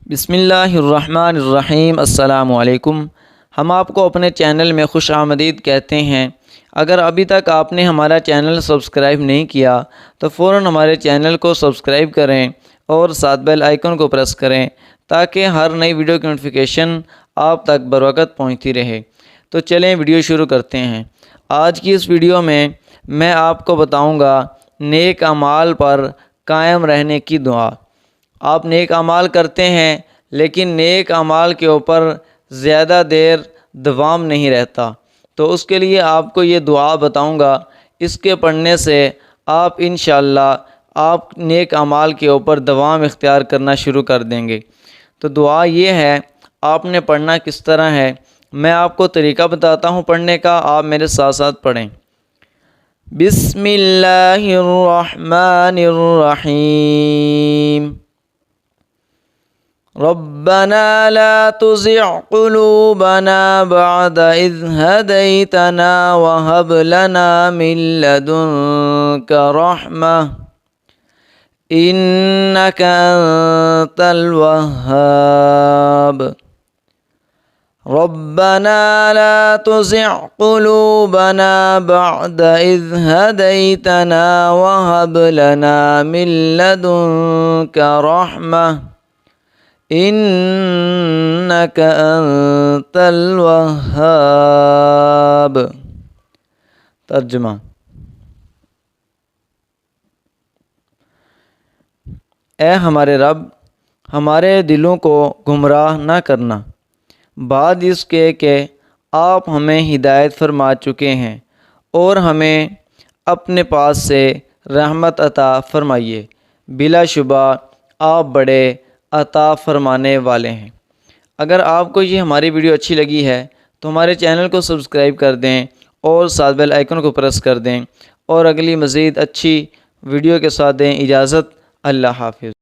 بسم اللہ الرحمن الرحیم۔ السلام علیکم۔ ہم آپ کو اپنے چینل میں خوش آمدید کہتے ہیں۔ اگر ابھی تک آپ نے ہمارا چینل سبسکرائب نہیں کیا تو فوراً ہمارے چینل کو سبسکرائب کریں اور ساتھ بیل آئیکن کو پریس کریں تاکہ ہر نئی ویڈیو کی نوٹیفیکیشن آپ تک بروقت پہنچتی رہے۔ تو چلیں ویڈیو شروع کرتے ہیں۔ آج کی اس ویڈیو میں آپ کو بتاؤں گا نیک اعمال پر قائم رہنے کی دعا۔ آپ نیک اعمال کرتے ہیں لیکن نیک اعمال کے اوپر زیادہ دیر دوام نہیں رہتا، تو اس کے لیے آپ کو یہ دعا بتاؤں گا۔ اس کے پڑھنے سے آپ انشاءاللہ آپ نیک اعمال کے اوپر دوام اختیار کرنا شروع کر دیں گے۔ تو دعا یہ ہے، آپ نے پڑھنا کس طرح ہے میں آپ کو طریقہ بتاتا ہوں پڑھنے کا، آپ میرے ساتھ ساتھ پڑھیں۔ بسم اللہ الرحمن الرحیم۔ ربنا لا تزغ قلوبنا بعد إذ هديتنا وهب لنا من لدنك رحمة إنك أنت الوهاب۔ ربنا لا تزغ قلوبنا بعد إذ هديتنا وهب لنا من لدنك رحمة إنك أنت الوهاب۔ ترجمہ: اے ہمارے رب، ہمارے دلوں کو گمراہ نہ کرنا بعد اس کے کہ آپ ہمیں ہدایت فرما چکے ہیں، اور ہمیں اپنے پاس سے رحمت عطا فرمائیے۔ بلا شبہ آپ بڑے عطا فرمانے والے ہیں۔ اگر آپ کو یہ ہماری ویڈیو اچھی لگی ہے تو ہمارے چینل کو سبسکرائب کر دیں اور ساتھ بیل آئیکن کو پریس کر دیں، اور اگلی مزید اچھی ویڈیو کے ساتھ دیں اجازت۔ اللہ حافظ۔